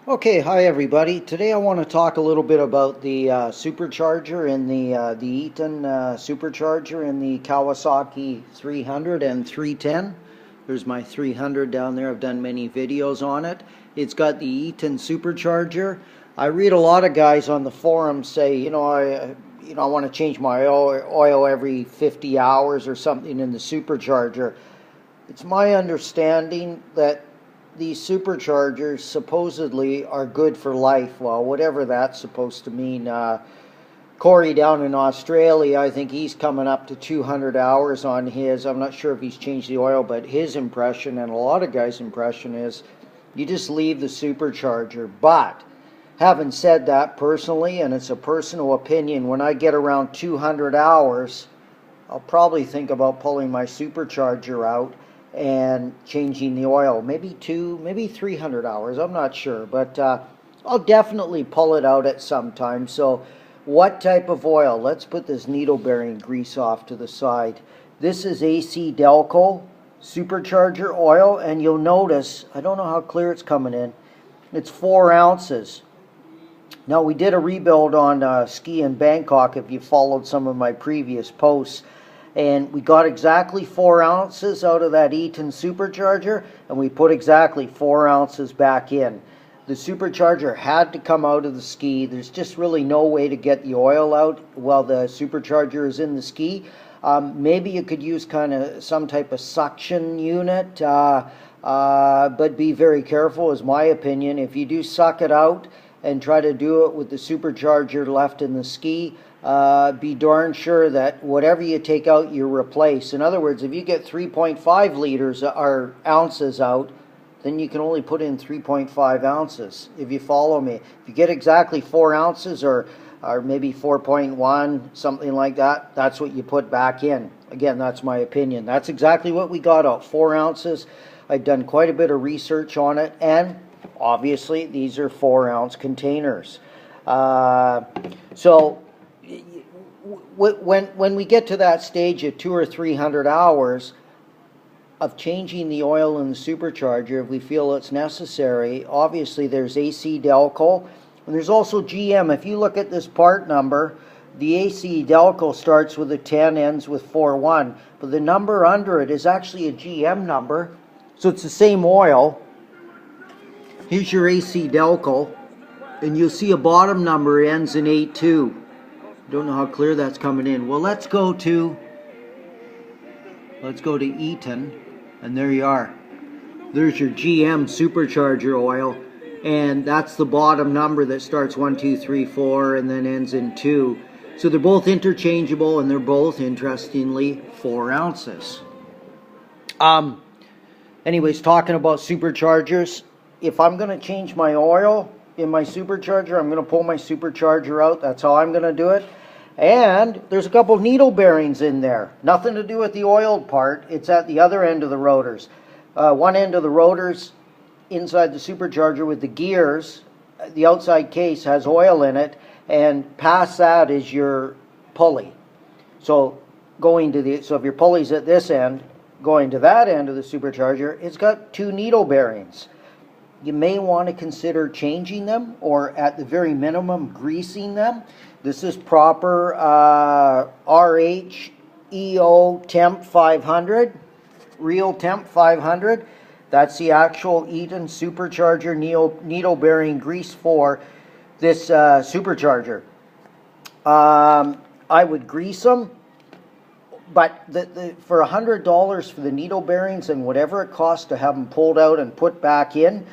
Okay, hi everybody. Today I want to talk a little bit about the supercharger in the Eaton supercharger in the Kawasaki 300 and 310. There's my 300 down there. I've done many videos on it. It's got the Eaton supercharger. I read a lot of guys on the forums say, I want to change my oil every 50 hours or something in the supercharger. It's my understanding that these superchargers supposedly are good for life. Well, whatever that's supposed to mean. Corey down in Australia, I think he's coming up to 200 hours on his. I'm not sure if he's changed the oil, but his impression, and a lot of guys' impression, is you just leave the supercharger. But having said that, personally, and it's a personal opinion, when I get around 200 hours, I'll probably think about pulling my supercharger out and changing the oil. Maybe 300 hours, I'm not sure, but I'll definitely pull it out at some time. So what type of oil? Let's put this needle bearing grease off to the side. This is AC Delco Supercharger Oil, and you'll notice, I don't know how clear it's coming in, it's 4 ounces. Now, we did a rebuild on ski in Bangkok, if you followed some of my previous posts, and we got exactly 4 ounces out of that Eaton supercharger, and we put exactly 4 ounces back in. The supercharger had to come out of the ski. There's just really no way to get the oil out while the supercharger is in the ski. Maybe you could use kind of some type of suction unit, but be very careful, is my opinion. If you do suck it out and try to do it with the supercharger left in the ski, be darn sure that whatever you take out, you replace. In other words, if you get 3.5 liters or ounces out, then you can only put in 3.5 ounces, if you follow me. If you get exactly 4 ounces or maybe 4.1, something like that, that's what you put back in. Again, that's my opinion. That's exactly what we got out, 4 ounces. I've done quite a bit of research on it, and obviously these are 4-ounce containers. So when we get to that stage of 200 or 300 hours of changing the oil in the supercharger, if we feel it's necessary, obviously there's AC Delco, and there's also GM. If you look at this part number, the AC Delco starts with a 10, ends with 41, but the number under it is actually a GM number, so it's the same oil. Here's your AC Delco, and you'll see a bottom number ends in 82. Don't know how clear that's coming in. Well, let's go to Eaton, and there you are. There's your GM supercharger oil, and that's the bottom number that starts 1, 2, 3, 4, and then ends in 2. So they're both interchangeable, and they're both, interestingly, 4 ounces. Anyways, talking about superchargers, if I'm going to change my oil in my supercharger, I'm going to pull my supercharger out. That's how I'm going to do it. And there's a couple needle bearings in there. Nothing to do with the oiled part. It's at the other end of the rotors. One end of the rotors inside the supercharger with the gears, the outside case has oil in it, and past that is your pulley. So if your pulley's at this end, going to that end of the supercharger, it's got 2 needle bearings. You may want to consider changing them, or at the very minimum, greasing them. This is proper RHEO Temp 500, Real Temp 500. That's the actual Eaton supercharger needle bearing grease for this supercharger. I would grease them, but for $100 for the needle bearings and whatever it costs to have them pulled out and put back in,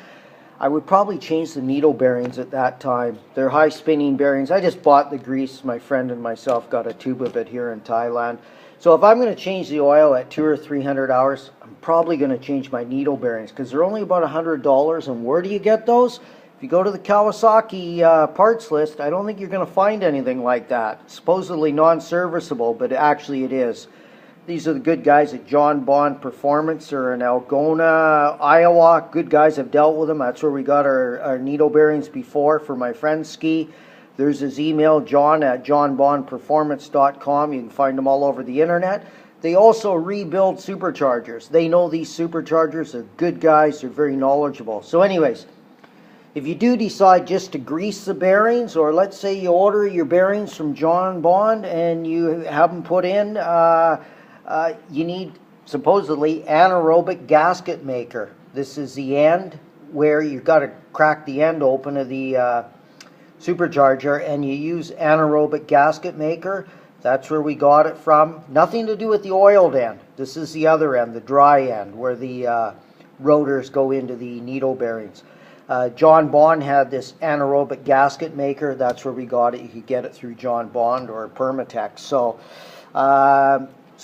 I would probably change the needle bearings at that time. They're high spinning bearings. I just bought the grease. My friend and myself got a tube of it here in Thailand. So if I'm going to change the oil at 200 or 300 hours, I'm probably going to change my needle bearings, because they're only about $100. And where do you get those? If you go to the Kawasaki parts list, I don't think you're going to find anything like that. Supposedly non-serviceable, but actually it is. These are the good guys at John Bond Performance, or in Algona, Iowa. Good guys, have dealt with them. That's where we got our needle bearings before for my friend's ski. There's his email, john@johnbondperformance.com. You can find them all over the internet. They also rebuild superchargers. They know these superchargers. They're good guys. They're very knowledgeable. So anyways, if you do decide just to grease the bearings, or let's say you order your bearings from John Bond and you have them put in, you need supposedly anaerobic gasket maker. This is the end where you've got to crack the end open of the supercharger, and you use anaerobic gasket maker. That's where we got it from. Nothing to do with the oiled end. This is the other end, the dry end, where the rotors go into the needle bearings. John Bond had this anaerobic gasket maker. That's where we got it. You could get it through John Bond or Permatex. So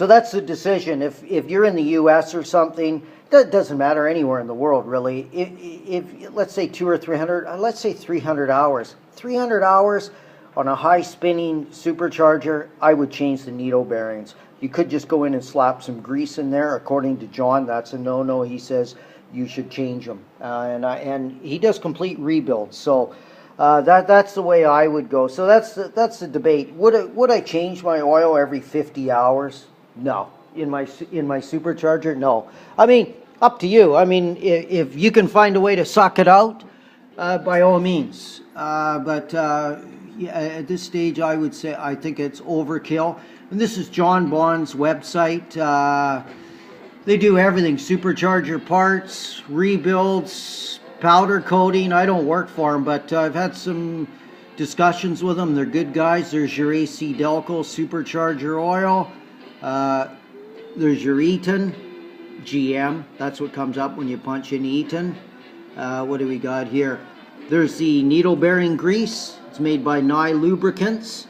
that's the decision. If you're in the U.S. or something, that doesn't matter anywhere in the world really. If let's say 200 or 300, let's say 300 hours. 300 hours on a high spinning supercharger, I would change the needle bearings. You could just go in and slap some grease in there. According to John, that's a no-no. He says you should change them, and he does complete rebuilds. So that's the way I would go. So that's the debate. Would I change my oil every 50 hours? No. In my supercharger, no. I mean, up to you. I mean, if you can find a way to suck it out, by all means. But yeah, at this stage, I would say I think it's overkill. And this is John Bond's website. They do everything: supercharger parts, rebuilds, powder coating. I don't work for them, but I've had some discussions with them. They're good guys. There's your AC Delco Supercharger Oil. There's your Eaton GM. That's what comes up when you punch in Eaton. What do we got here? There's the needle bearing grease. It's made by Nye Lubricants.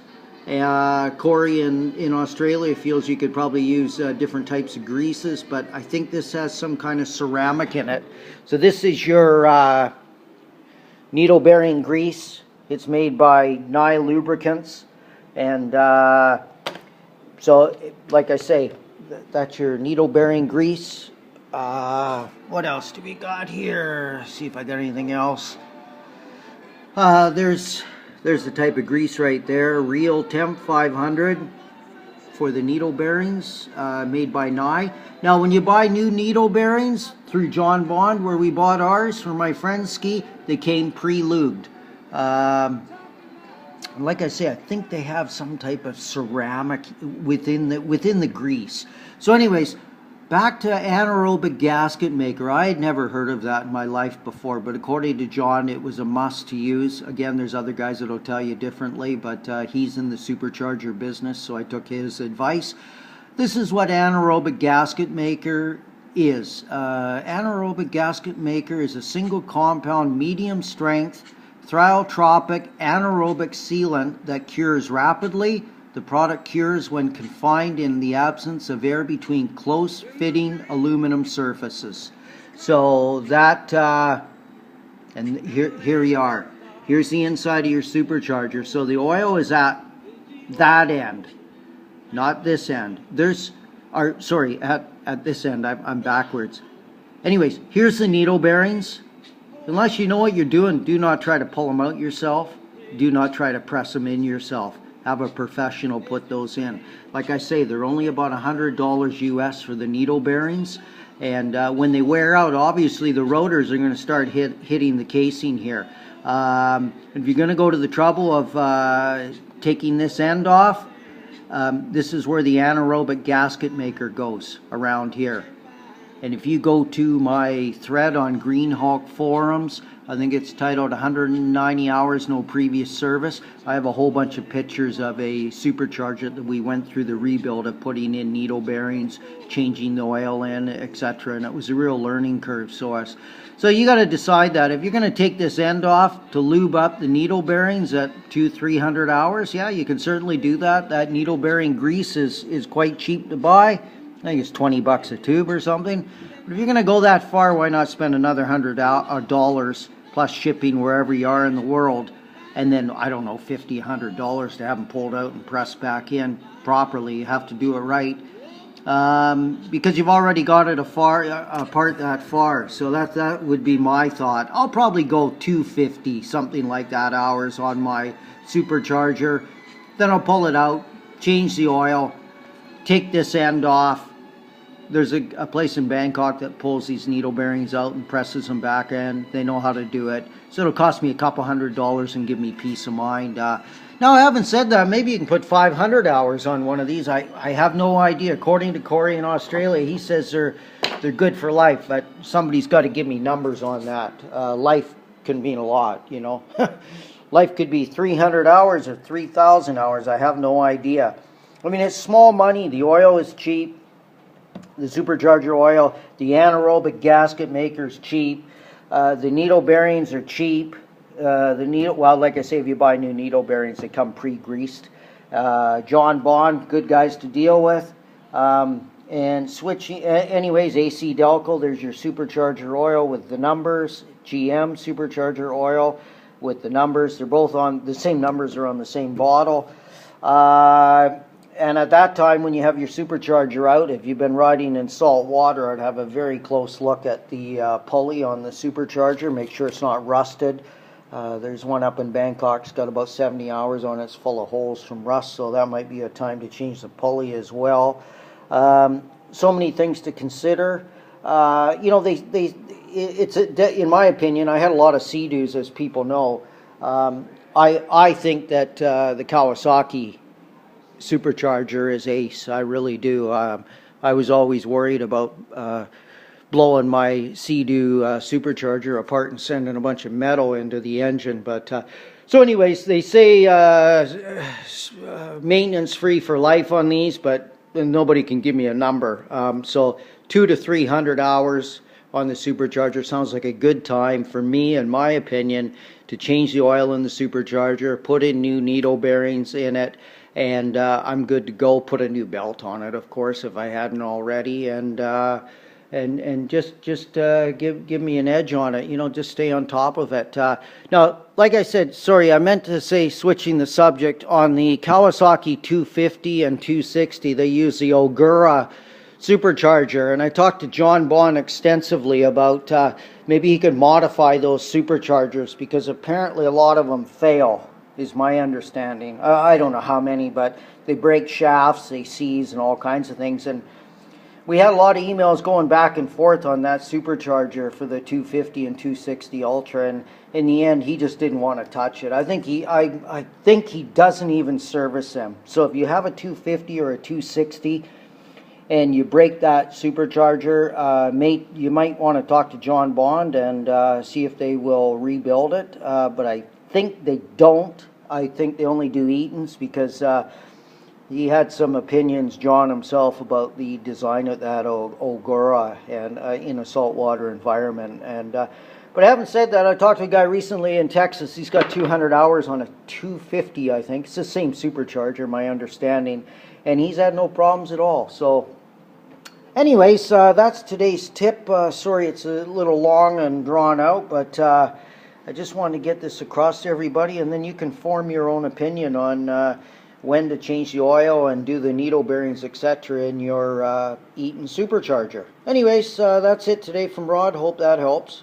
Corey in Australia feels you could probably use different types of greases, but I think this has some kind of ceramic in it. So this is your needle bearing grease. It's made by Nye Lubricants. And so, like I say, that's your needle bearing grease. What else do we got here? See if I got anything else. There's the type of grease right there. Real Temp 500 for the needle bearings, made by Nye. Now, when you buy new needle bearings through John Bond, where we bought ours for my friend's ski, they came pre-lubed. Like I say, I think they have some type of ceramic within the grease. So anyways, back to anaerobic gasket maker. I had never heard of that in my life before, but according to John, it was a must to use. Again, there's other guys that will tell you differently, but he's in the supercharger business, so I took his advice. This is what anaerobic gasket maker is. Anaerobic gasket maker is a single compound, medium strength, thiotropic anaerobic sealant that cures rapidly. The product cures when confined in the absence of air between close-fitting aluminum surfaces. So that, and here you are. Here's the inside of your supercharger. So the oil is at that end, not this end. At this end. I'm backwards. Anyways, here's the needle bearings. Unless you know what you're doing, do not try to pull them out yourself. Do not try to press them in yourself. Have a professional put those in. Like I say, they're only about $100 US for the needle bearings. And when they wear out, obviously the rotors are going to start hitting the casing here. If you're going to go to the trouble of taking this end off, this is where the anaerobic gasket maker goes, around here. And if you go to my thread on Green Hawk Forums, I think it's titled 190 Hours No Previous Service. I have a whole bunch of pictures of a supercharger that we went through the rebuild of putting in needle bearings, changing the oil in, etc. And it was a real learning curve for us. So you got to decide that. If you're going to take this end off to lube up the needle bearings at 200-300 hours, yeah, you can certainly do that. That needle bearing grease is quite cheap to buy. I think it's 20 bucks a tube or something. But if you're going to go that far, why not spend another $100 plus shipping wherever you are in the world, and then, I don't know, $50, $100 to have them pulled out and pressed back in properly. You have to do it right, because you've already got it apart that far. So that would be my thought. I'll probably go 250, something like that, hours on my supercharger. Then I'll pull it out, change the oil, take this end off, there's a place in Bangkok that pulls these needle bearings out and presses them back in. They know how to do it. So it'll cost me a couple $100 and give me peace of mind. Now, I haven't said that. Maybe you can put 500 hours on one of these. I have no idea. According to Corey in Australia, he says they're good for life, but somebody's got to give me numbers on that. Life can mean a lot, you know. Life could be 300 hours or 3,000 hours. I have no idea. I mean, it's small money. The oil is cheap. The supercharger oil. The anaerobic gasket maker is cheap. The needle bearings are cheap. Well, like I say, if you buy new needle bearings, they come pre-greased. John Bond, good guys to deal with. And switching, anyways, AC Delco, there's your supercharger oil with the numbers. GM supercharger oil with the numbers. They're both on the same numbers, are on the same bottle. And at that time, when you have your supercharger out, if you've been riding in salt water, I'd have a very close look at the pulley on the supercharger. Make sure it's not rusted. There's one up in Bangkok. It's got about 70 hours on it. It's full of holes from rust, so that might be a time to change the pulley as well. So many things to consider. You know, in my opinion, I had a lot of Sea-Doos, as people know. I think that the Kawasaki supercharger is ace. I really do. I was always worried about blowing my Sea-Doo supercharger apart and sending a bunch of metal into the engine. But so anyways, they say maintenance free for life on these, but nobody can give me a number. So 200 to 300 hours on the supercharger sounds like a good time for me, in my opinion, to change the oil in the supercharger, put in new needle bearings in it, and I'm good to go. Put a new belt on it, of course, if I hadn't already, and just give me an edge on it. You know, just stay on top of it. Now, like I said, sorry, I meant to say, switching the subject, on the Kawasaki 250 and 260, they use the Ogura supercharger, and I talked to John Bond extensively about maybe he could modify those superchargers, because apparently a lot of them fail, is my understanding. I don't know how many, but they break shafts, they seize, and all kinds of things. And we had a lot of emails going back and forth on that supercharger for the 250 and 260 Ultra, and in the end, he just didn't want to touch it. I think he doesn't even service them. So if you have a 250 or a 260 and you break that supercharger, you might want to talk to John Bond and see if they will rebuild it. But I think they don't. I think they only do Eaton's, because he had some opinions, John himself, about the design of that Ogura and in a saltwater environment. And but having said that, I talked to a guy recently in Texas. He's got 200 hours on a 250, I think. It's the same supercharger, my understanding, and he's had no problems at all. So anyways, that's today's tip. Sorry it's a little long and drawn out, but I just wanted to get this across to everybody, and then you can form your own opinion on when to change the oil and do the needle bearings, etc. in your Eaton supercharger. Anyways, that's it today from Rod. Hope that helps.